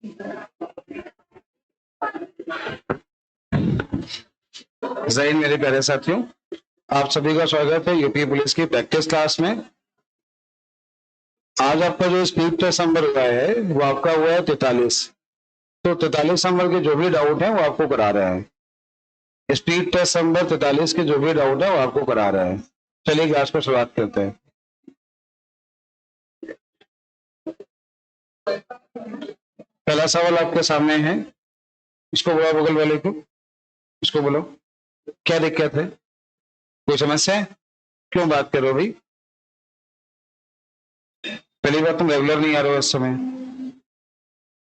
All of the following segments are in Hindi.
जय हिंद मेरे प्यारे साथियों, आप सभी का स्वागत है यूपी पुलिस की प्रैक्टिस क्लास में। आज आपका जो स्पीड टेस्ट नंबर हुआ है वो आपका हुआ है 43। तो 43 नंबर के जो भी डाउट है वो आपको करा रहा है। स्पीड टेस्ट नंबर 43 के जो भी डाउट है वो आपको करा रहा है। चलिए क्लास को शुरुआत करते हैं। पहला सवाल आपके सामने है, इसको बोलो बगल वाले को, इसको बोलो क्या दिक्कत है, कोई समस्या है, क्यों बात कर रहे हो भाई? पहली बात, तुम रेगुलर नहीं आ रहे हो इस समय,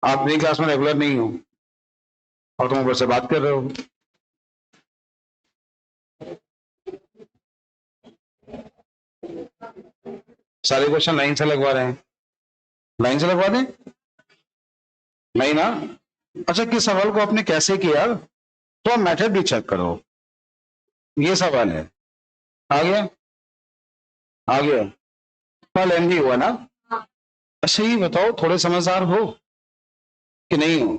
आप मेरी क्लास में रेगुलर नहीं हो और तुम ऊपर से बात कर रहे हो। सारे क्वेश्चन लाइन से लगवा रहे हैं, लाइन से लगवा दें? नहीं ना? अच्छा, किस सवाल को आपने कैसे किया तो आप मेथड भी चेक करो, ये सवाल है। आ गया? आ गया? कल लेंदी हुआ ना? अच्छा ये बताओ, थोड़े समझदार हो कि नहीं हो?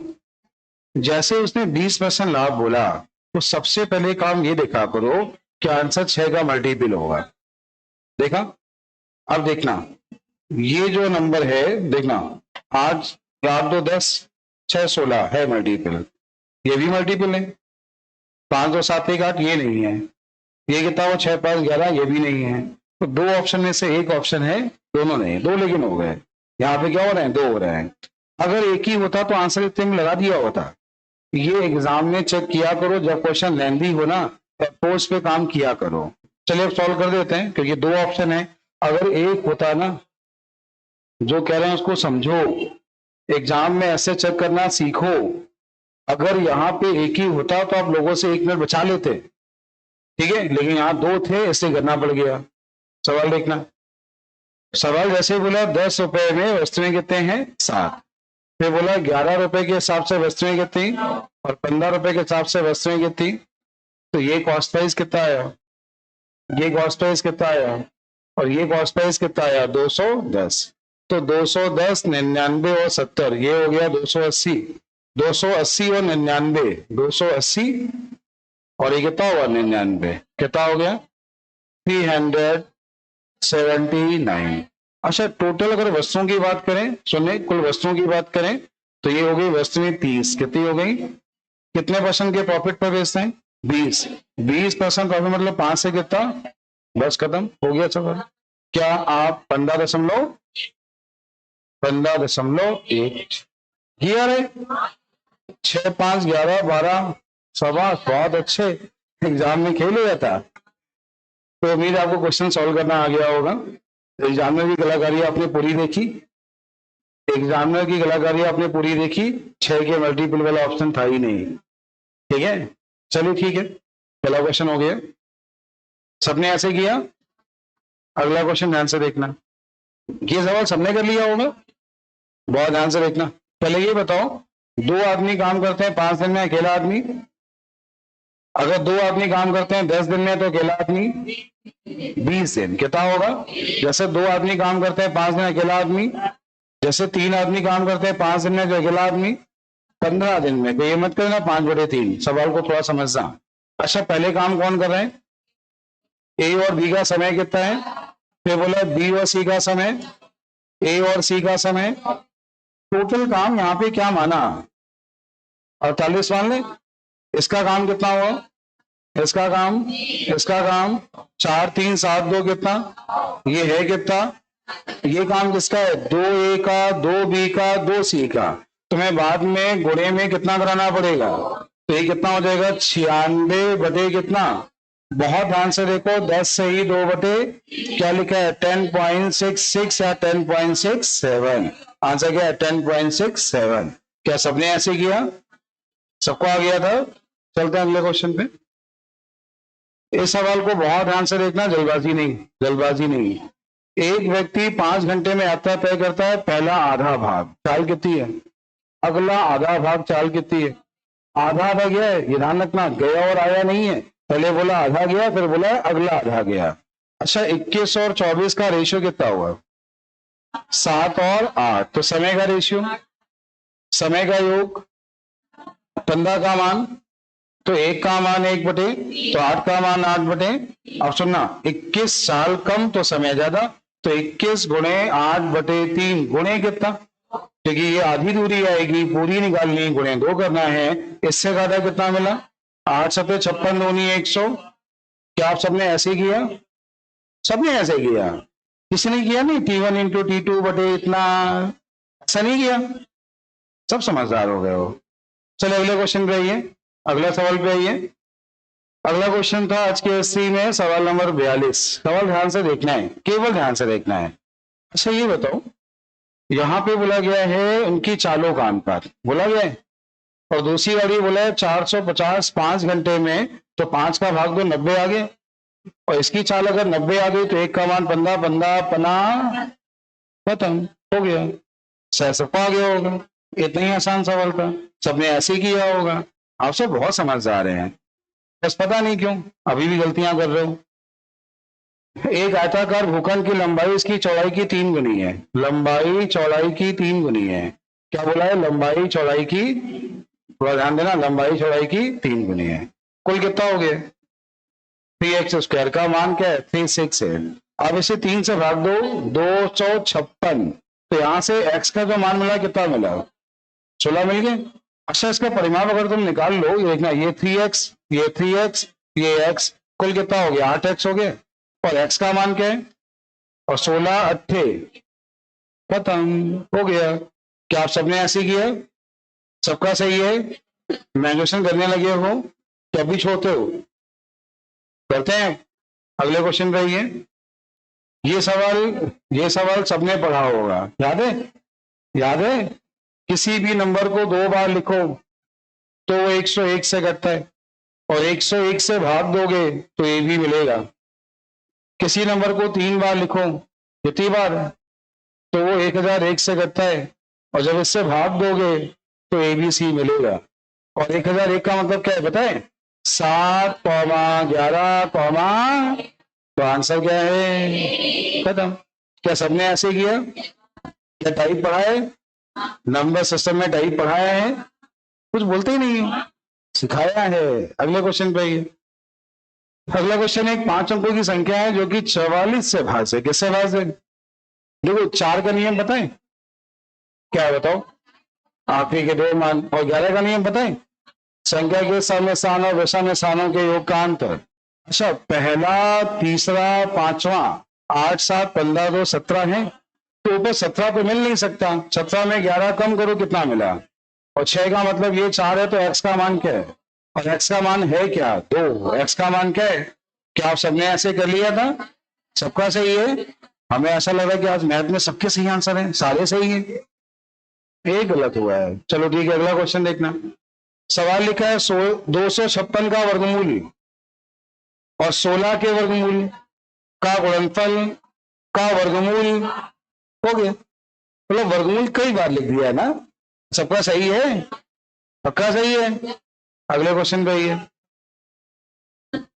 जैसे उसने 20% लाभ बोला तो सबसे पहले काम ये देखा करो कि आंसर 6 का मल्टीपल होगा। देखा? अब देखना, ये जो नंबर है देखना, 8 8 2 10 6 16 है मल्टीपल, ये भी मल्टीपल है। 5 2 7 1 8 ये नहीं है, ये कितना हो 6 5 11 ये भी नहीं है। तो दो ऑप्शन में से एक ऑप्शन है, दोनों नहीं, दो लेकिन हो गए। यहाँ पे क्या हो रहे हैं? दो हो रहे हैं। अगर एक ही होता तो आंसर इतने में लगा दिया होता। ये एग्जाम में चेक किया करो, जब क्वेश्चन लेंदी हो ना अप्रोच पे काम किया करो। चलिए अब सॉल्व कर देते हैं, क्योंकि दो ऑप्शन है। अगर एक होता ना, जो कह रहे हैं उसको समझो, एग्जाम में ऐसे चेक करना सीखो। अगर यहाँ पे एक ही होता तो आप लोगों से 1 मिनट बचा लेते, ठीक है, लेकिन यहाँ दो थे इसलिए करना पड़ गया। सवाल देखना, सवाल जैसे बोला 10 रुपए में वस्तुएं कितने हैं? 7। फिर बोला 11 रुपए के हिसाब से वस्तुएं कितनी और 15 रुपए के हिसाब से वस्तुएं कितनी। तो ये कॉस्ट प्राइस कितना आया, ये कॉस्ट प्राइस कितना आया और ये कॉस्ट प्राइस कितना आया? 210। तो 210 99 और 70 ये हो गया 280। 280 और 99 280 और ये कितना हुआ? 99 कितना हो गया? 379। अच्छा, टोटल अगर वस्तुओं की बात करें, सुनिए, कुल वस्तुओं की बात करें तो ये हो गई वस्तुएं 30। कितनी हो गई? कितने परसेंट के प्रॉफिट पर बेचते हैं? 20। 20% प्रॉफिट मतलब 5 से कितना? बस खत्म हो गया सवाल। क्या आप 15.1 किया रे? 6 5 11 12 सवा बहुत अच्छे, एग्जाम में खेल हो जाता। तो उम्मीद आपको क्वेश्चन सॉल्व करना आ गया होगा। एग्जामिनर की कलाकारी आपने पूरी देखी, एग्जामिनर की कलाकारी आपने पूरी देखी। 6 के मल्टीपल वाला ऑप्शन था ही नहीं, ठीक है। चलिए ठीक है, पहला क्वेश्चन हो गया, सबने ऐसे किया। अगला क्वेश्चन ध्यान से देखना, ये सवाल सबने कर लिया होगा, बहुत ध्यान से देखना। पहले ये बताओ, 2 आदमी काम करते हैं 5 दिन में, अकेला आदमी। अगर 2 आदमी काम करते हैं 10 दिन में तो अकेला आदमी 20 दिन। कितना होगा? जैसे 2 आदमी काम करते हैं 5 दिन, अकेला आदमी। जैसे 3 आदमी काम करते हैं 5 दिन में, जो अकेला आदमी 15 दिन में। तो ये मत करना 5/3, सवाल को थोड़ा समझना। अच्छा, पहले काम कौन कर रहे हैं? ए और बी का समय कितना है? फिर बोला बी और सी का समय, ए और सी का समय। टोटल काम यहाँ पे क्या माना? 48 मान ले। इसका काम कितना हुआ? इसका काम 4 3 7 2 कितना? ये है कितना? ये काम किसका है? 2A का, 2B का, 2C का। तुम्हें बाद में गुणे में कितना कराना पड़ेगा? तो ये कितना हो जाएगा? 96 बटे कितना? बहुत ध्यान से देखो, 10 से ही 2 बटे क्या लिखा है? 10.66 या 10.67। आंसर क्या है? 10.67। क्या सबने ऐसे किया? सबको आ गया था? चलते हैं अगले क्वेश्चन पे। इस सवाल को बहुत ध्यान से देखना, जल्दबाजी नहीं, जल्दबाजी नहीं। एक व्यक्ति 5 घंटे में यात्रा तय करता है, पहला आधा भाग चाल कितनी है? अगला आधा भाग चाल कितनी है? आधा आधा गया है, ये ध्यान रखना, गया और आया नहीं है। पहले बोला आधा गया, फिर बोला अगला आधा गया। अच्छा, 21 और 24 का रेशियो कितना हुआ? 7 और 8। तो समय का रेशियो समय का योग, 15 का मान, तो 1 का मान 1/, तो 8 का मान 8/। अब सुनना, 21 साल कम तो समय ज्यादा, तो 21 गुणे 8/3 गुणे कितना, क्योंकि ये आधी दूरी आएगी, पूरी निकालनी, गुणे 2 करना है। इससे ज्यादा कितना मिला, 8 सतह 56 दूनी 100। क्या आप सबने ऐसे किया? सबने ऐसे किया? किसी ने किया नहीं? T1 इंटू T2 बटे इतना, ऐसा नहीं किया? सब समझदार हो गए हो। चलो अगले क्वेश्चन पे आइए, अगला सवाल पे आइए। अगला क्वेश्चन था आज के एससी में सवाल नंबर 42। सवाल ध्यान से देखना है, केवल ध्यान से देखना है। अच्छा ये बताओ, यहाँ पे बोला गया है उनकी चालों का अनुपात बोला गया है, और दूसरी वाली बोला है 450 5 घंटे में, तो 5 का भाग दो 90 आ गया, और इसकी चाल अगर 90 आ गई तो 1 का मान 15 15 50, खत्म हो गया। सबका आ गया होगा। इतना ही आसान सवाल था, सबने ऐसे ही किया होगा। आप सब बहुत समझदार हैं, बस पता नहीं क्यों अभी भी गलतियां कर रहे हो। एक आयताकार भूखंड की लंबाई इसकी चौड़ाई की 3 गुनी है। लंबाई चौड़ाई की 3 गुनी है। क्या बोला है? लंबाई चौड़ाई की, थोड़ा ध्यान देना, लंबाई चौड़ाई की 3 गुनी है। कुल कितना हो गया? 3x² का मान क्या है? 36 है। अब इसे 3 से भाग दो, 256। तो यहां से x का जो मान मिला कितना मिला? 16 मिल गए। अच्छा इसका परिमाप अगर तुम निकाल लो, ये देखना, ये 3x, ये 3x, ये x, कुल कितना हो गया? 8x हो गया। और x का मान क्या है? और 16 8 खत्म हो गया। क्या आप सबने ऐसे किया? सबका सही है? मैन्युएशन करने लगे हो क्या भी छोड़ते हो? करते हैं। अगले क्वेश्चन पे आइए। ये सवाल सबने पढ़ा होगा, याद है? याद है? किसी भी नंबर को 2 बार लिखो तो वो 101 से घटता है, और 101 से भाग दोगे तो ये भी मिलेगा। किसी नंबर को 3 बार लिखो, कितनी बार, तो वो 1001 से घटता है, और जब इससे भाग दोगे तो ABC मिलेगा। और 1001 का मतलब क्या है बताएं? 7, 11, तो आंसर क्या है? खत्म। क्या सबने ऐसे किया? क्या टाइप पढ़ा है? नंबर सिस्टम में टाइप पढ़ाया है? कुछ बोलते ही नहीं, सिखाया है। अगले क्वेश्चन पे आइए। अगला क्वेश्चन एक 5 अंकों की संख्या है जो कि 44 से भाग से, किससे भाग से? देखो 4 का नियम बताएं, क्या है बताओ? आखिरी के 2 मान। और 11 का नियम बताएं, संख्या के समय स्थान और विषम स्थानों के योग का अंतर। अच्छा पहला, तीसरा, 5वां, 8 7 15 2 17 है, तो ऊपर 17 तो मिल नहीं सकता। 17 में 11 कम करो, कितना मिला? और 6 का मतलब ये 4 है, तो x का मान क्या है? और x का मान है क्या? 2। x का मान क्या है? क्या आप सबने ऐसे कर लिया था? सबका सही है? हमें ऐसा लग रहा है कि आज मैथ में सबके सही आंसर हैं, सारे सही हैं, एक गलत हुआ है। चलो ठीक है, अगला क्वेश्चन देखना। सवाल लिखा है 256 का वर्गमूल और 16 के वर्गमूल का गुणनफल का वर्गमूल हो गया। मतलब वर्गमूल कई बार लिख दिया है ना। सबका सही है? पक्का सही है? अगले क्वेश्चन पे आइए।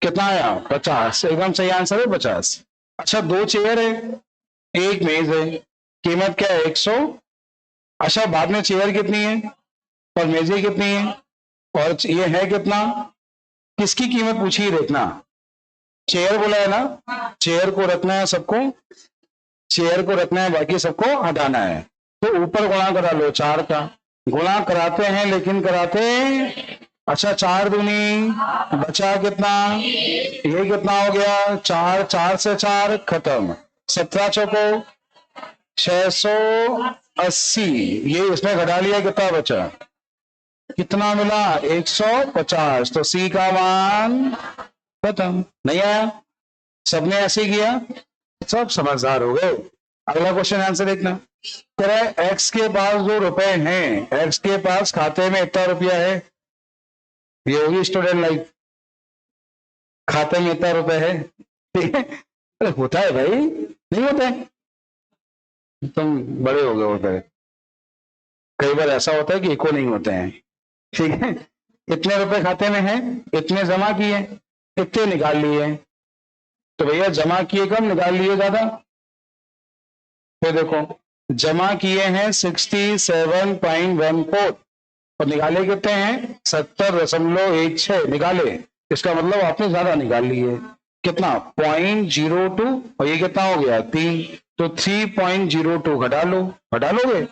कितना आया? 50। एकदम सही आंसर है 50। अच्छा 2 चेयर है, 1 मेज है, कीमत क्या है? 100। अच्छा बाद में चेयर कितनी है और मेजें कितनी है और ये है कितना? किसकी कीमत पूछी है देखना। चेयर बोला है ना, चेयर को रखना है सबको, चेयर को रखना है, बाकी सबको हटाना है। तो ऊपर गुणा करा लो 4 का। गुणा कराते हैं लेकिन कराते, अच्छा 4 दूनी, बचा कितना? ये कितना हो गया? 4, 4 से 4 खत्म। 17 चौको 680, ये इसमें घटा लिया, कितना बचा? कितना मिला? 150। तो सी का मान खत्म। नहीं आया? सबने ऐसे किया, सब समझदार हो गए। अगला क्वेश्चन आंसर देखना। कह रहा है एक्स के पास जो रुपए हैं, एक्स के पास खाते में इतना रुपया है, ये होगी स्टूडेंट लाइफ, खाते में इतना रुपए है, ठीक है? अरे होता है भाई, नहीं होता है? तुम बड़े हो गए होते हैं, कई बार ऐसा होता है कि इको नहीं होते हैं, ठीक है? इतने रुपए खाते में है, इतने जमा किए, इतने निकाल लिए, तो भैया जमा किए कम, निकाल लिए ज्यादा। फिर देखो जमा किए हैं 67.14 और निकाले कितने हैं 70.16 निकाले। इसका मतलब आपने ज्यादा निकाल लिए। कितना 0.02 और ये कितना हो गया 3, तो 3.02 घटा लो, घटा लोगे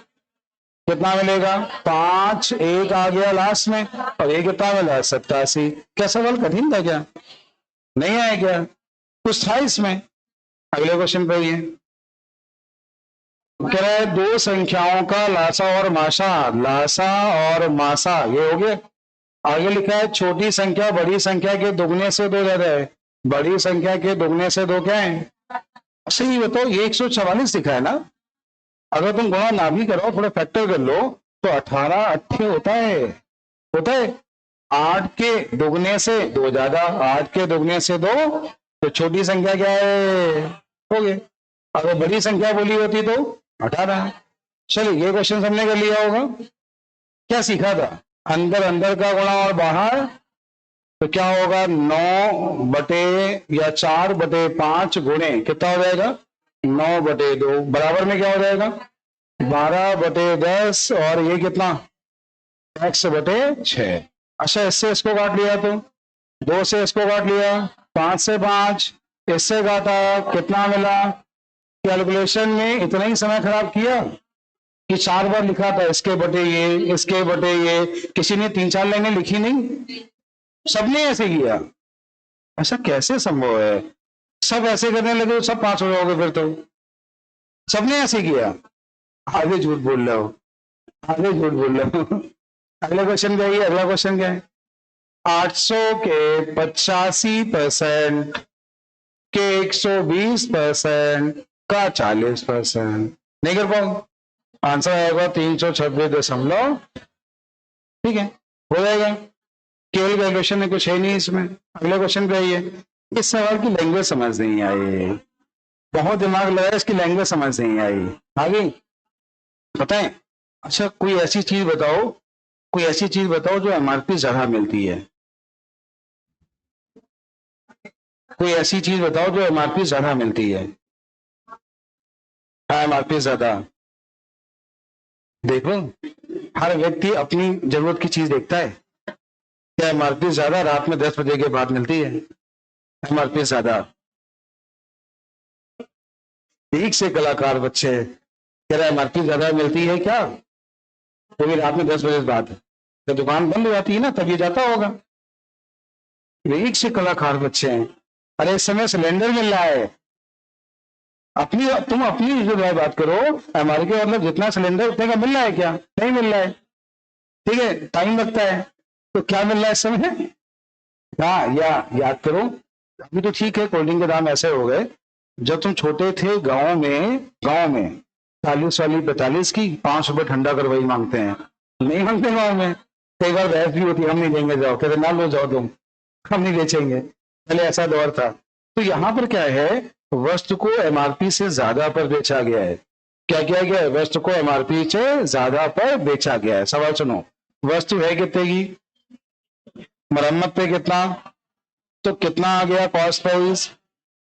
कितना मिलेगा 5, 1 आ गया लास्ट में और ये कितना मिला 87। क्या सवाल कठिन था क्या, नहीं आया क्या, कुछ था इसमें। अगले क्वेश्चन पे ये कह रहा है दो संख्याओं का लासा और मासा, लासा और मासा ये हो गया। आगे लिखा है छोटी संख्या बड़ी संख्या के दुगने से दो ज्यादा है, बड़ी संख्या के दुगने से दो क्या है। अच्छा ये बताओ ये 144 लिखा है ना, अगर तुम गुणा ना भी करो थोड़ा फैक्टर कर लो तो 18 8 होता है, होता है। 8 के दुगने से दो ज्यादा, 8 के दुगने से दो, तो छोटी संख्या क्या है हो गए। अगर बड़ी संख्या बोली होती तो 18। चलिए ये क्वेश्चन हमने कर लिया होगा। क्या सीखा था, अंदर अंदर का गुणा और बाहर, तो क्या होगा 9 बटे या 4/5 गुणे कितना हो जाएगा 9/2 बराबर में क्या हो जाएगा 12/10 और ये कितना x/6। अच्छा इससे इसको काट लिया तो 2 से इसको काट लिया, 5 से 5 इससे काटा, कितना मिला। कैलकुलेशन में इतना ही समय खराब किया कि 4 बार लिखा था इसके बटे ये, इसके बटे ये, किसी ने 3-4 लाइनें लिखी नहीं, सबने ऐसे किया। ऐसा कैसे संभव है, सब ऐसे करने लगे तो सब 5 हो जाओगे फिर तो, सबने ऐसे किया। आगे झूठ बोल रहे हो, आगे झूठ बोल रहे हो। अगला क्वेश्चन क्या है, अगला क्वेश्चन क्या है 800 के 85% के 120% का 40%। नहीं कर पाओ, आंसर आएगा 326 ठीक है हो जाएगा। केवल कैलकुलेशन में कुछ है नहीं इसमें। अगले क्वेश्चन पे आइए, इस सवाल की लैंग्वेज समझ नहीं आई, बहुत दिमाग लगाया इसकी लैंग्वेज समझ नहीं आई। आगे बताएं। अच्छा कोई ऐसी चीज बताओ, कोई ऐसी चीज बताओ जो एमआरपी ज्यादा मिलती है, कोई ऐसी चीज बताओ जो एमआरपी ज्यादा मिलती है। हाँ एमआरपी ज्यादा, देखो हर व्यक्ति अपनी जरूरत की चीज देखता है। क्या एमआरपी ज्यादा रात में 10 बजे के बाद मिलती है, एमआरपी ज्यादा। एक से कलाकार बच्चे कह रहा एमआरपी ज्यादा मिलती है क्या, तो भी रात में 10 बजे बाद तो दुकान बंद हो जाती है ना, तब ये जाता होगा। एक से कलाकार बच्चे हैं, अरे इस समय सिलेंडर मिल रहा है, अपनी तुम अपनी जो है बात करो, एमआरपी का मतलब जितना सिलेंडर उतने का मिल रहा है क्या, नहीं मिल रहा है, ठीक है टाइम लगता है। तो क्या मिल रहा है इस समय, हाँ या याद करो। अभी तो ठीक है कोल्ड ड्रिंक के दाम ऐसे हो गए, जब तुम छोटे थे गांव में 40 वाली 45 की 5 रुपए ठंडा कर वही मांगते हैं, नहीं मांगते गाँव में। कई बार बहस भी होती है, हम नहीं देंगे जाओ, कहते ना लो जाओ तुम, हम नहीं बेचेंगे, पहले ऐसा दौर था। तो यहाँ पर क्या है, वस्तु को एमआरपी से ज्यादा पर बेचा गया है। क्या किया गया है, वस्तु को एमआरपी से ज्यादा पर बेचा गया है। सवाल सुनो, वस्तु है कितने की, मरम्मत पे कितना, तो कितना आ गया कॉस्ट प्राइस।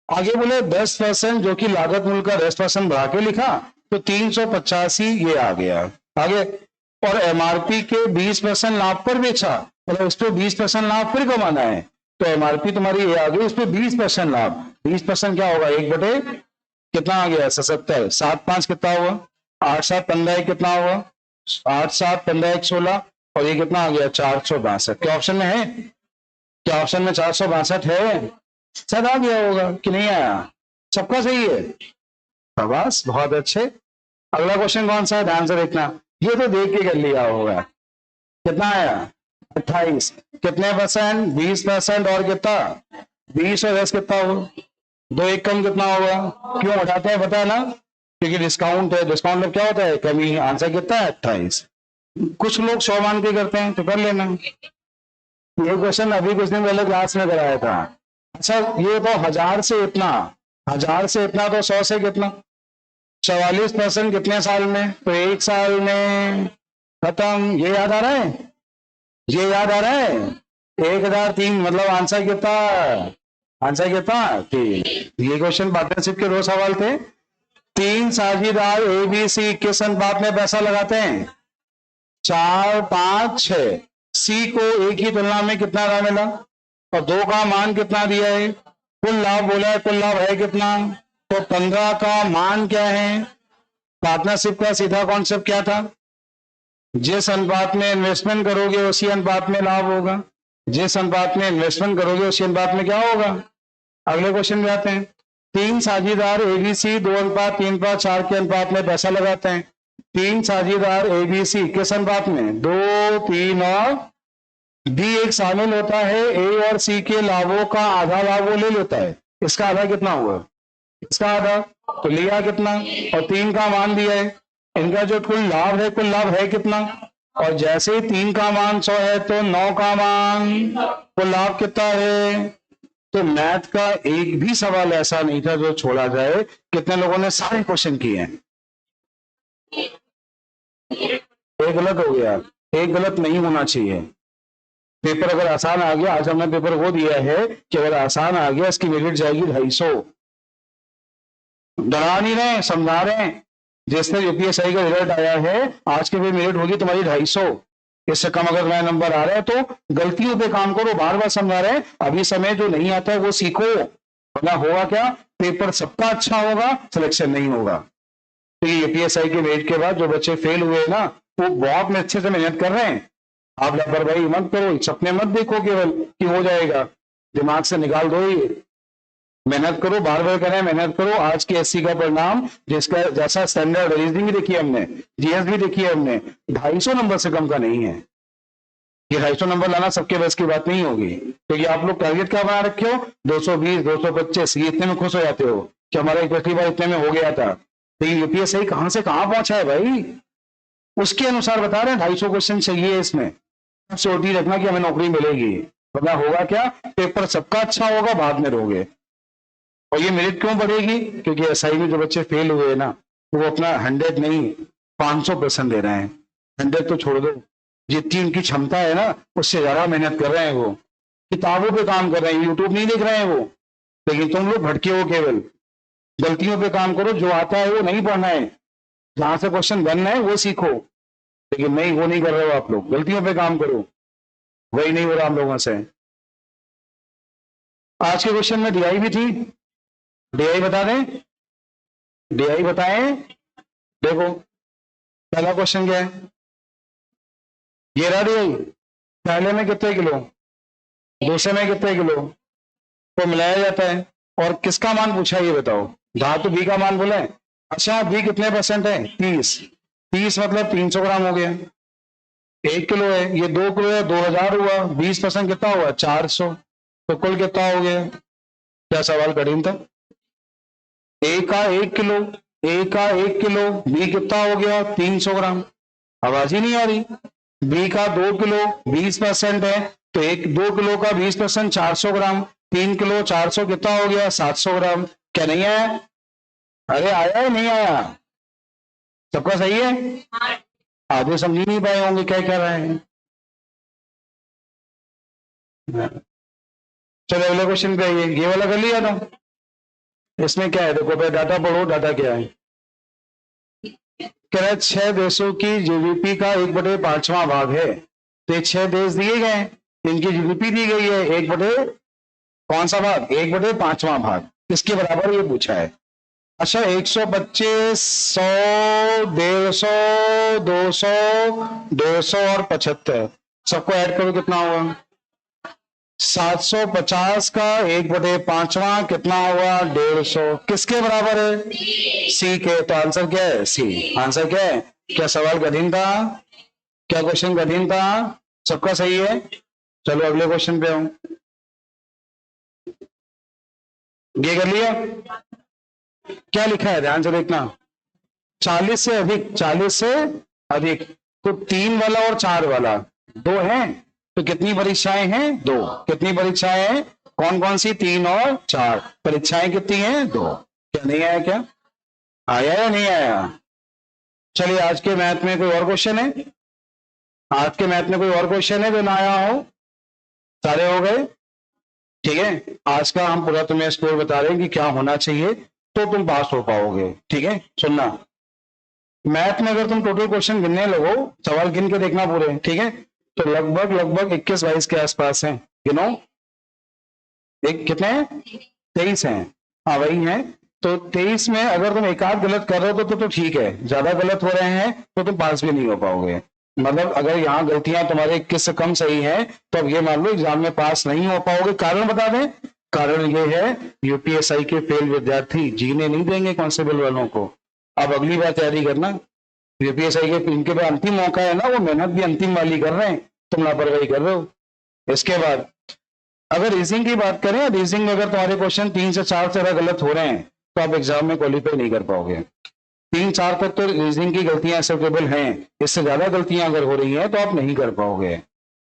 आगे बोले 10% जो कि लागत मूल्य का 10% बढ़ा के लिखा, तो 385 ये आ गया आगे। और एमआरपी के 20% लाभ पर बेचा, मतलब इस पे 20% लाभ फिर कमाना है, तो एमआरपी तुम्हारी ये आ गई, इस पे 20% लाभ। 20% क्या होगा 1 बटे कितना आ गया 77, 7-5 कितना हुआ 8-7-15 कितना हुआ 8-7-15-16 और ये कितना आ गया 462। क्या ऑप्शन में है, क्या ऑप्शन में 462 है, शायद आ गया होगा कि नहीं आया, सबका सही है, शाबाश बहुत अच्छे। अगला क्वेश्चन कौन सा है, ध्यान से देखना, ये तो देख के कर लिया होगा। कितना आया 28, कितने परसेंट 20% और कितना 20 और 10 कितना होगा, 2 1 कम कितना होगा, क्यों हटाते हैं पता है ना, क्योंकि डिस्काउंट है, डिस्काउंट में क्या होता है कमी, आंसर कितना है 28। कुछ लोग 100 मान के करते हैं तो कर लेना। ये क्वेश्चन अभी कुछ दिन पहले क्लास में कराया था। अच्छा ये तो 1000 से इतना, 1000 से इतना तो 100 से कितना, 44% कितने साल में, तो 1 साल में खत्म। ये याद आ रहा है, ये याद आ रहा है 1003, मतलब आंसर कितना, आंसर कितना 3। ये क्वेश्चन पार्टनरशिप के 2 सवाल थे, तीन साझीदार ए बी सी किस अनुपात में पैसा लगाते हैं? 4, 5, 6। सी को एक ही तुलना में कितना लाभ मिला और 2 का मान कितना दिया है? कुल लाभ बोला है, कुल लाभ है कितना? तो 15 का मान क्या है? पार्टनरशिप का सीधा कॉन्सेप्ट क्या था? जिस अनुपात में इन्वेस्टमेंट करोगे उसी अनुपात में लाभ होगा, जिस अनुपात में इन्वेस्टमेंट करोगे उसी अनुपात में क्या होगा? अगले क्वेश्चन में आते हैं। तीन साझीदार एबीसी 2:3:4 के अनुपात में पैसा लगाते हैं। तीन साझीदार एबीसी किस अनुपात में? 2, 3 और डी एक शामिल होता है। ए और सी के लाभों का आधा लाभ वो ले लेता है। इसका आधा कितना हुआ? इसका आधा, तो लिया कितना? और 3 का मान दिया है। इनका जो कुल लाभ है, कुल लाभ है कितना? और जैसे ही 3 का मान 100 है तो 9 का मान, कुल लाभ कितना है? तो मैथ का एक भी सवाल ऐसा नहीं था जो छोड़ा जाए। कितने लोगों ने सारे क्वेश्चन किए हैं? एक गलत हो गया, एक गलत नहीं होना चाहिए। पेपर अगर आसान आ गया, आज हमने पेपर वो दिया है कि अगर आसान आ गया इसकी मेरिट जाएगी 250। डरा नहीं रहे, समझा रहे हैं। जिसने यूपीएससी का रिजल्ट आया है आज के भी मेरिट होगी तुम्हारी 250। इससे कम अगर तुम्हारे नंबर आ रहे हैं तो गलतियों पे काम करो। बार बार समझा रहे हैं, अभी समय जो नहीं आता है वो सीखो, वरना होगा क्या? पेपर सबका अच्छा होगा, सिलेक्शन नहीं होगा। तो ये यूपीएससी के मेरिट के बाद जो बच्चे फेल हुए ना, वो बहुत अच्छे से मेहनत कर रहे हैं। आप लापरवाही मत करो, सपने मत देखो केवल कि हो जाएगा, दिमाग से निकाल दो ये। मेहनत करो, बार बार करें, मेहनत करो। आज के एससी का परिणाम जिसका जैसा स्टैंडर्ड रीजनिंग भी देखी हमने, जीएस भी देखी है हमने, 250 नंबर से कम का नहीं है। ये 250 नंबर लाना सबके बस की बात नहीं होगी, क्योंकि आप लोग टारगेट क्या बना रखे हो? 220, 225। ये इतने में खुश हो जाते हो कि हमारा एक पिछली बार इतने में हो गया था। तो ये यूपीएससी कहां से कहां पहुंचा है भाई, उसके अनुसार बता रहे हैं। 250 क्वेश्चन चाहिए इसमें। श्योरिटी रखना कि हमें नौकरी मिलेगी, वरना होगा क्या? पेपर सबका अच्छा होगा, बाद में रहोगे। और ये मेरिट क्यों बढ़ेगी? क्योंकि एसआई में जो बच्चे फेल हुए ना, वो अपना 100 नहीं 500% दे रहे हैं। 100 तो छोड़ दो, जितनी उनकी क्षमता है ना उससे ज्यादा मेहनत कर रहे हैं। वो किताबों पे काम कर रहे हैं, यूट्यूब नहीं देख रहे हैं वो। लेकिन तुम लोग भटके हो, केवल गलतियों पे काम करो। जो आता है वो नहीं पढ़ना है, जहां से क्वेश्चन बनना है वो सीखो। लेकिन नहीं, वो नहीं कर रहे हो आप लोग, गलतियों पे काम करो। वही नहीं हो रहा हम लोगों से। आज के क्वेश्चन में डीआई भी थी, डीआई बता दें, डीआई बताएं। देखो पहला क्वेश्चन क्या है? ये रहा डीआई। पहले में कितने किलो, दूसरे में कितने किलो को मिलाया जाता है, और किसका मान पूछा है ये बताओ? धातु बी का मान बोले। अच्छा, बी कितने % है? 30। 30 मतलब 300 ग्राम हो गया। 1 किलो है, ये 2 किलो है, 2000 हुआ। 20% कितना हुआ? 400। तो कुल कितना हो गया? क्या सवाल कठिन था? ए का 1 किलो, ए का 1 किलो, बी कितना हो गया? 300 ग्राम। आवाज ही नहीं आ रही। बी का 2 किलो 20% है, तो 2 किलो का 20% 400 ग्राम। 3 किलो 400 कितना हो गया? 700 ग्राम। क्या नहीं आया? अरे आया है, नहीं आया? सबका सही है? आधे समझ ही नहीं पाए होंगे क्या कह रहे हैं। चलो अगले क्वेश्चन पे आइए। ये वाला कर लिया था। इसमें क्या है? देखो भाई, डाटा पढ़ो। डाटा क्या है? कह रहा है 6 देशों की जीडीपी का 1/5वां भाग है। तो 6 देश दिए गए, इनकी जीडीपी दी गई है 1/, कौन सा भाग? 1/5वां भाग। किसके बराबर ये पूछा है। अच्छा, 125, 100, 150, 200, 150 और 75 सबको ऐड करो, कितना हुआ? 750 का 1/5वां कितना हुआ? 150। किसके बराबर है? सी के। तो आंसर क्या है? सी। आंसर क्या है? क्या सवाल कठिन था? क्या क्वेश्चन कठिन था? सबका सही है। चलो अगले क्वेश्चन पे आऊं। ये कर लिया? क्या लिखा है ध्यान से देखना। 40 से अधिक, 40 से अधिक। तो 3 वाला और 4 वाला 2 है। तो कितनी परीक्षाएं हैं? 2। कितनी परीक्षाएं हैं? कौन कौन सी? 3 और 4। परीक्षाएं कितनी हैं? 2। क्या नहीं आया? क्या आया या नहीं आया? चलिए, आज के मैथ में कोई और क्वेश्चन है? आज के मैथ में कोई और क्वेश्चन है जो ना आया हो? सारे हो गए? ठीक है। आज का हम पूरा तुम्हें स्कोर बता रहे हैं कि क्या होना चाहिए। तो तुम पास हो पाओगे। ठीक है, सुनना, मैथ में अगर तुम टोटल क्वेश्चन गिनने लगो, सवाल गिन के देखना पूरे, ठीक है, तो लगभग लगभग 21-22 के आसपास हैं। गिनो, एक कितने हैं? 23 हैं। हाँ वही है। तो 23 में अगर तुम एक आध गलत कर रहे हो तो ठीक है, ज्यादा गलत हो रहे हैं तो तुम पास भी नहीं हो पाओगे। मतलब अगर यहाँ गलतियां तुम्हारे 21 से कम सही है तो अब ये मान लो एग्जाम में पास नहीं हो पाओगे। कारण बता दें, कारण ये है यूपीएसआई के फेल विद्यार्थी जीने नहीं देंगे कांस्टेबल वालों को। अब अगली बार तैयारी करना, यूपीएसआई के इनके पास अंतिम मौका है ना, वो मेहनत भी अंतिम वाली कर रहे हैं, तुम लापरवाही कर रहे हो। इसके बाद अगर रीजनिंग की बात करें, रीजनिंग में अगर तुम्हारे क्वेश्चन 3 से 4 से अगर गलत हो रहे हैं तो आप एग्जाम में क्वालिफाई नहीं कर पाओगे। 3-4 तक तो रीजनिंग की गलतियां एक्सेप्टेबल हैं, इससे ज्यादा गलतियां अगर हो रही हैं तो आप नहीं कर पाओगे।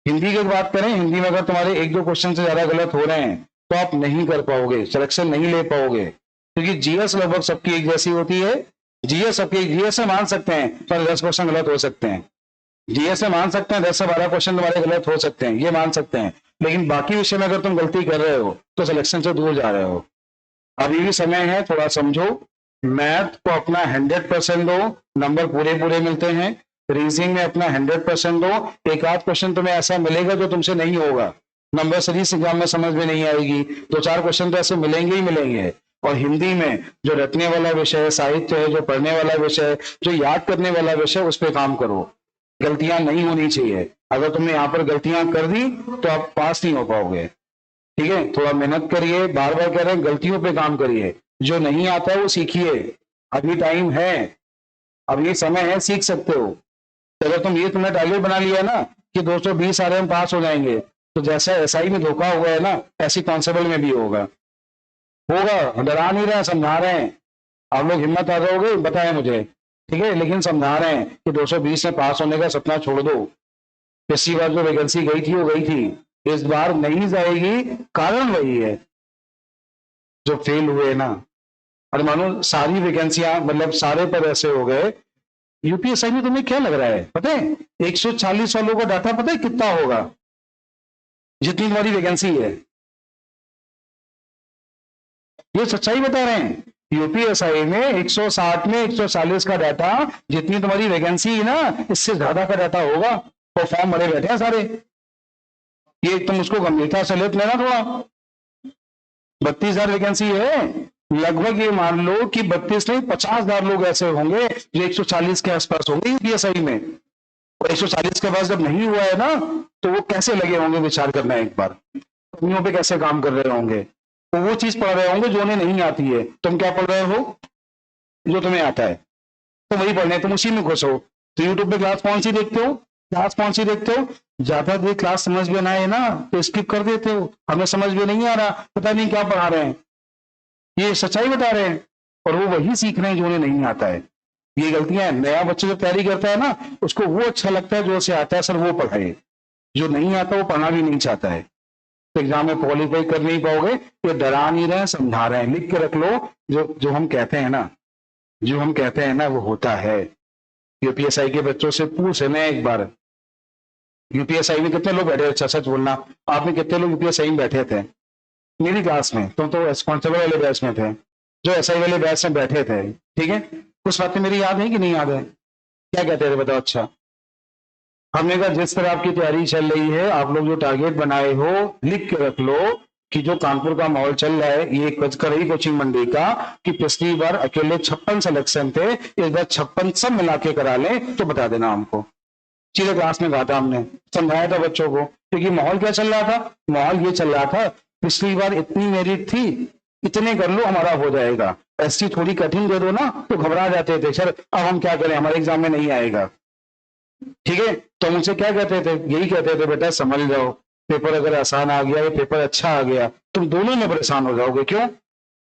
हिंदी की बात करें, हिंदी में अगर तुम्हारे 1-2 क्वेश्चन से ज्यादा गलत हो रहे हैं तो आप नहीं कर पाओगे, सिलेक्शन नहीं ले पाओगे, क्योंकि जीएस लगभग सबकी एक जैसी होती है। जीएस सबकी, जीएस से मान सकते हैं पर 10 क्वेश्चन गलत हो सकते हैं। जीएस से मान सकते हैं 10 से 12 क्वेश्चन तुम्हारे गलत हो सकते हैं, ये मान सकते हैं, लेकिन बाकी विषय में अगर तुम गलती कर रहे हो तो सिलेक्शन से दूर जा रहे हो। अभी भी समय है, थोड़ा समझो, मैथ को अपना 100% दो, नंबर पूरे पूरे मिलते हैं। रीजनिंग में अपना 100% दो, एक आध क्वेश्चन तुम्हें ऐसा मिलेगा जो तुमसे नहीं होगा, नंबर सीरीज एग्जाम में समझ में नहीं आएगी, 2-4 क्वेश्चन तो ऐसे मिलेंगे ही मिलेंगे। और हिंदी में जो रटने वाला विषय है, साहित्य है, जो पढ़ने वाला विषय है, जो याद करने वाला विषय, उस पर काम करो। गलतियां नहीं होनी चाहिए, अगर तुमने यहाँ पर गलतियां कर दी तो आप पास नहीं हो पाओगे। ठीक है, थोड़ा मेहनत करिए, बार बार कह रहे हैं गलतियों पे काम करिए, जो नहीं आता है वो सीखिए, अभी टाइम है, अभी समय है, सीख सकते हो। तो अगर तुमने टारगेट बना लिया ना कि 220 आ रहे हम पास हो जाएंगे, तो जैसा एसआई में धोखा हुआ है ना, ऐसी कांस्टेबल में भी होगा। डरा नहीं रहे, समझा रहे हैं। आप लोग हिम्मत आ जाओगे, बताएं मुझे, ठीक है, लेकिन समझा रहे हैं कि 220 में पास होने का सपना छोड़ दो। पिछली बार जो वैकेंसी गई थी वो गई थी, इस बार नहीं जाएगी, कारण वही है जो फेल हुए ना। और मानो सारी वैकेंसियां, मतलब सारे पद ऐसे हो गए। यूपीएसआई में तुम्हें क्या लग रहा है पता है, 140 वालों का डाटा पता है कितना होगा, जितनी तुम्हारी वैकेंसी है। ये सच्चाई बता रहे हैं, यूपीएसआई में 160 में 140 का डाटा, जितनी तुम्हारी वैकेंसी है ना, इससे ज्यादा का डाटा होगा। और फॉर्म भरे बैठे हैं सारे, ये तुम उसको गंभीरता से लेते लेना थोड़ा। 32,000 वैकेंसी है, लगभग ये मान लो कि 32 नहीं 50,000 लोग ऐसे होंगे जो 140 के आसपास होंगे यूपीएसआई में। और 140 के पास जब नहीं हुआ है ना, तो वो कैसे लगे होंगे, विचार करना एक बार, कंपनियों पे कैसे काम कर रहे होंगे। तो वो चीज पढ़ रहे होंगे जो उन्हें नहीं आती है। तुम क्या पढ़ रहे हो, जो तुम्हें आता है तो वही पढ़ने, तुम उसी में घुसो। तो यूट्यूब पे क्लास कौन सी देखते हो, क्लास कौन सी देखते हो, ज्यादा देर क्लास समझ में ना आए ना तो स्किप कर देते हो, हमें समझ में नहीं आ रहा, पता नहीं क्या पढ़ा रहे हैं। ये सच्चाई बता रहे हैं, और वो वही सीख रहे हैं जो उन्हें नहीं आता है। ये गलतियां हैं। नया बच्चा जो तैयारी करता है ना, उसको वो अच्छा लगता है जो उसे आता है, सर वो पढ़ाए, जो नहीं आता वो पढ़ना भी नहीं चाहता है, तो एग्जाम में क्वालिफाई कर नहीं पाओगे। ये डरा नहीं रहे, समझा रहे हैं, लिख के रख लो, जो हम कहते हैं ना, जो हम कहते हैं ना वो होता है। यूपीएसआई के बच्चों से पूछ है ना एक बार, यूपीएसआई में कितने लोग बैठे, अच्छा सच बोलना, आप में कितने लोग यूपीएसआई में बैठे थे मेरी क्लास में? तुम तो रिस्पॉन्सिबल वाले बैच में थे, जो एसआई वाले बैच में बैठे थे, ठीक है, कुछ बातें मेरी याद है कि नहीं याद है, क्या कहते थे बताओ? अच्छा, हमने कहा जिस तरह आपकी तैयारी चल रही है, आप लोग जो टारगेट बनाए हो लिख के रख लो कि जो कानपुर का माहौल चल रहा है, ये कर रही कोचिंग मंडी का, कि पिछली बार अकेले 56 सिलेक्शन थे, इस बार 56 सब मिला के करा लें, तो बता देना हमको। सीधे क्लास में कहा था हमने, समझाया था बच्चों को, क्योंकि माहौल क्या चल रहा था, माहौल ये चल रहा था पिछली बार इतनी मेरिट थी, इतने कर लो हमारा हो जाएगा, ऐसी थोड़ी कठिन दे दो ना तो घबरा जाते थे, सर अब हम क्या करें, हमारे एग्जाम में नहीं आएगा। ठीक है, तो हम उनसे क्या कहते थे, यही कहते थे बेटा समझ जाओ, पेपर अगर आसान आ गया या पेपर अच्छा आ गया, तुम दोनों में परेशान हो जाओगे। क्यों?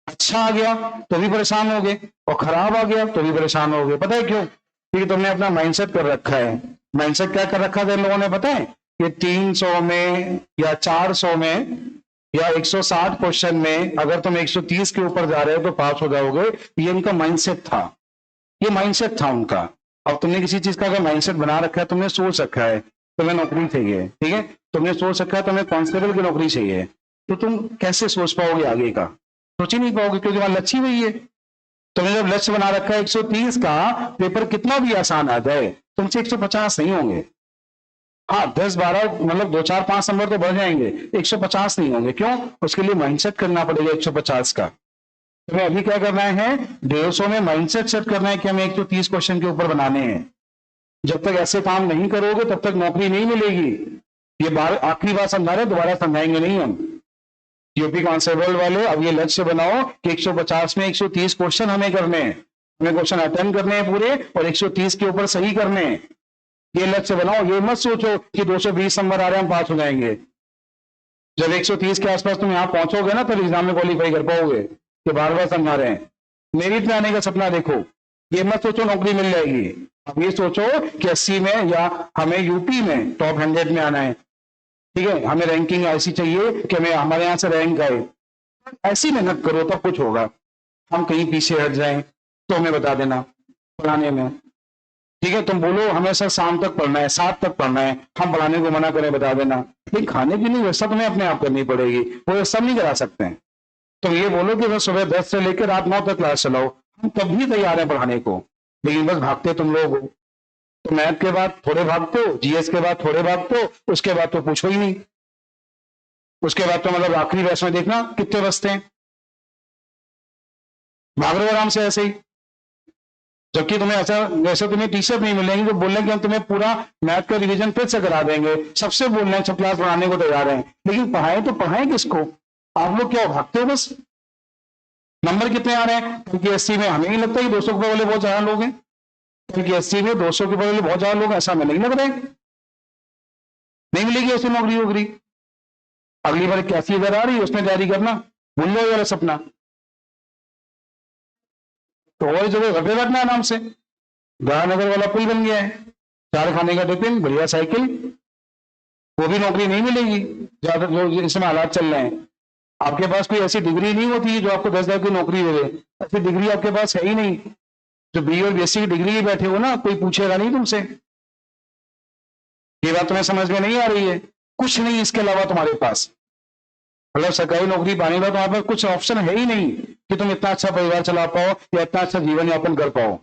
अच्छा आ गया तो भी परेशान हो गए, और खराब आ गया तो भी परेशान हो गए। पता है क्यों? क्योंकि तुमने अपना माइंडसेट कर रखा है। माइंडसेट क्या कर रखा था इन लोगों ने, पता है? कि 300 में या 400 में या 160 क्वेश्चन में अगर तुम 130 के ऊपर जा रहे हो तो पास हो जाओगे, ये इनका माइंडसेट था, ये माइंडसेट था उनका। अब तुमने किसी चीज का अगर माइंडसेट बना रखा है, तुमने सोच रखा है तुम्हें नौकरी चाहिए, ठीक है, तुमने सोच रखा है तुम्हें कांस्टेबल की नौकरी चाहिए, तो तुम कैसे सोच पाओगे आगे का? सोच ही नहीं पाओगे, क्योंकि वहां लक्ष्य वही है। तुमने जब लक्ष्य बना रखा है 130 का, पेपर कितना भी आसान आ जाए तुमसे 150 नहीं होंगे। हाँ 10-12 मतलब 2-4-5 नंबर तो बढ़ जाएंगे, 150 नहीं होंगे। क्यों? उसके लिए माइंडसेट करना पड़ेगा 150 का। तुम्हें अभी क्या करना है, 150 में माइंडसेट सेट करना है कि हमें 130 क्वेश्चन के ऊपर बनाने हैं। जब तक ऐसे काम नहीं करोगे तब तक नौकरी नहीं मिलेगी। ये बार आखिरी बार समझा रहे, दोबारा समझाएंगे नहीं हम। यूपी कांस्टेबल वाले अब ये लक्ष्य बनाओ कि 150 में 130 क्वेश्चन हमें करने हैं, हमें क्वेश्चन अटेम्प्ट करने हैं पूरे, और 130 के ऊपर सही करने हैं। ये लक्ष्य बनाओ। ये मत सोचो कि 220 नंबर आ रहे हैं हम पास हो जाएंगे। जब 130 के आसपास तुम यहाँ पहुंचोगे ना तब एग्जाम में क्वालिफाई कर पाओगे। कि बार बार समझा रहे हैं, मेरिट में आने का सपना देखो। ये मत सोचो नौकरी मिल जाएगी। अब ये सोचो कि 80 में या हमें यूपी में टॉप 100 में आना है। ठीक है, हमें रैंकिंग ऐसी चाहिए कि हमें हमारे यहाँ से रैंक आए। ऐसी मेहनत करो तब कुछ होगा। हम कहीं पीछे हट जाएं तो हमें बता देना पढ़ाने में। ठीक है, तुम बोलो हमें सर शाम तक पढ़ना है, 7 तक पढ़ना है, हम पढ़ाने को मना करें बता देना। लेकिन खाने की व्यवस्था तुम्हें अपने आप करनी पड़ेगी, वो सब नहीं करा सकते हैं। तुम ये बोलो कि बस सुबह 10 से लेकर रात 9 तक क्लास चलाओ, हम तब भी तैयार हैं पढ़ाने को। लेकिन बस भागते तुम लोग हो। तो मैथ के बाद थोड़े भागते हो, जीएस के बाद थोड़े भागते हो, उसके बाद तो पूछो ही नहीं। उसके बाद तो मतलब आखिरी बैच में देखना कितने बचते हैं, भाग रहे हो आराम से ऐसे ही। जबकि तुम्हें ऐसा जैसे तुम्हें टीचर नहीं मिलेंगे जो बोल रहे हैं कि हम तुम्हें पूरा मैथ का रिवीजन फिर से करा देंगे, सबसे बोल रहे हैं, सब क्लास पढ़ाने को तैयार हैं, लेकिन पढ़ाएं तो पढ़ाएं किसको? आप लोग क्या भागते हो बस। नंबर कितने आ रहे हैं क्योंकि 80 में? हमें नहीं लगता कि 200 के वाले बहुत ज्यादा लोग हैं। क्योंकि 80 में 200 के वाले बहुत ज्यादा लोग हैं, ऐसा हमें नहीं लग रहा है। नहीं मिलेगी ऐसी नौकरी वोकरी। अगली बार 81,000 आ रही है, उसमें तैयारी करना, भूल जाओ वाला सपना। तो और जगह घर पे बैठना आराम से। नगर वाला पुल बन गया है, 4 खाने का टिफिन, बढ़िया साइकिल, वो भी नौकरी नहीं मिलेगी ज्यादा जो इसमें हालात चल रहे हैं। आपके पास कोई ऐसी डिग्री नहीं होती जो आपको 10,000 की नौकरी दे दे। ऐसी डिग्री आपके पास है ही नहीं। जो बी और बीएससी की डिग्री बैठे हो ना, कोई पूछेगा नहीं तुमसे। ये बात तुम्हें समझ में नहीं आ रही है? कुछ नहीं इसके अलावा तुम्हारे पास। मतलब सरकारी नौकरी पाने का तुम्हारे पास कुछ ऑप्शन है ही नहीं कि तुम इतना अच्छा परिवार चला पाओ या इतना अच्छा जीवन यापन कर पाओ।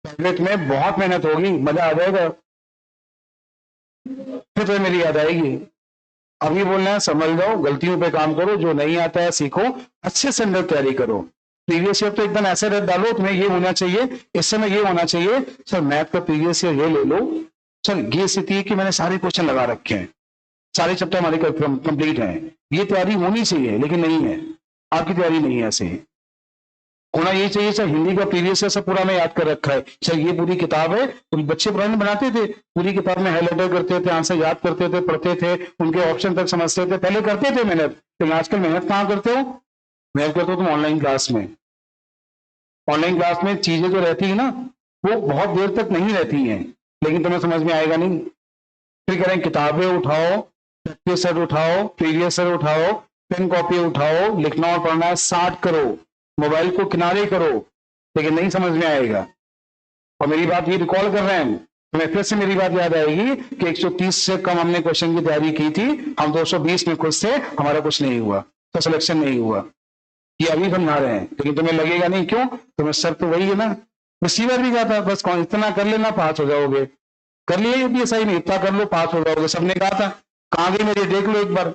प्राइवेट में बहुत मेहनत होगी, मजा आ जाएगा, फिर तो मेरी याद आएगी। अभी बोलना है समझ जाओ, गलतियों पे काम करो, जो नहीं आता है सीखो, अच्छे से अंदर तैयारी करो। प्रीवियस ईयर तो एकदम ऐसे रट डालो तुम्हें ये होना चाहिए, इस समय ये होना चाहिए। सर मैथ का प्रीवियस ईयर ये ले लो, सर ये स्थिति है कि मैंने सारे क्वेश्चन लगा रखे हैं, सारे चैप्टर हमारे कंप्लीट हैं, ये तैयारी होनी चाहिए, लेकिन नहीं है। आपकी तैयारी नहीं है ऐसे। होना यही चाहिए सर हिंदी का प्रीवियस ईयर सब पूरा मैं याद कर रखा है, सर ये पूरी किताब है। तो बच्चे पुराने बनाते थे, पूरी किताब में हाईलाइटर करते थे, आंसर याद करते थे, पढ़ते थे, उनके ऑप्शन तक समझते थे, पहले करते थे मेहनत। लेकिन आजकल मेहनत कहाँ करते हो? मेहनत करते हो तुम ऑनलाइन क्लास में। ऑनलाइन क्लास में चीजें जो रहती है ना, वो बहुत देर तक नहीं रहती हैं, लेकिन तुम्हें समझ में आएगा नहीं। फिर कह रहे हैं किताबें उठाओ, प्रैक्टिस सेट उठाओ, प्रीवियस सेट उठाओ, पेन कॉपी उठाओ, लिखना और पढ़ना स्टार्ट करो, मोबाइल को किनारे करो, लेकिन नहीं समझ में आएगा। और मेरी बात ये रिकॉल कर रहे हैं, तुम्हें फिर से मेरी बात याद आएगी कि 130 से कम हमने क्वेश्चन की तैयारी की थी, हम 220 में खुश थे, हमारा कुछ नहीं हुआ, तो सिलेक्शन नहीं हुआ। ये अभी समझा रहे हैं, लेकिन तुम्हें लगेगा नहीं। क्यों? तुम्हें सर तो वही है ना, रिसीवर भी कहा था बस इतना कर लेना पास हो जाओगे। कर लिए ये भी सही नहीं, इतना कर लो पास हो जाओगे, सबने कहा था। कहां गई मेरी, देख लो एक बार।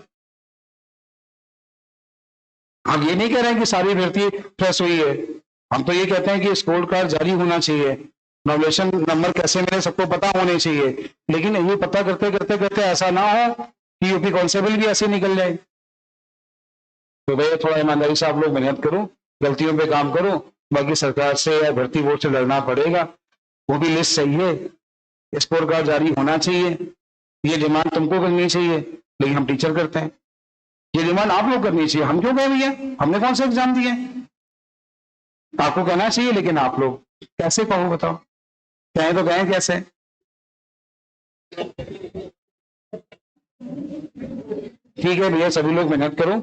हम ये नहीं कह रहे हैं कि सारी भर्ती फ्रेश हुई है, हम तो ये कहते हैं कि स्कोर कार्ड जारी होना चाहिए, नॉमिनेशन नंबर कैसे मिले सबको पता होने चाहिए। लेकिन ये पता करते करते करते ऐसा ना हो कि यूपी कांस्टेबल भी ऐसे निकल जाए। तो भैया थोड़ा ईमानदारी से आप लोग मेहनत करो, गलतियों पे काम करो। बाकी सरकार से या भर्ती बोर्ड से लड़ना पड़ेगा, वो भी लिस्ट चाहिए, स्कोर कार्ड जारी होना चाहिए। ये डिमांड तुमको करनी चाहिए, लेकिन हम टीचर करते हैं। ये डिमांड आप लोग करनी चाहिए, हम क्यों कह भैया, हमने कौन सा एग्जाम दिए? आपको कहना चाहिए, लेकिन आप लोग कैसे कहो बताओ? कहें तो कहें कैसे? ठीक है भैया, सभी लोग मेहनत करो।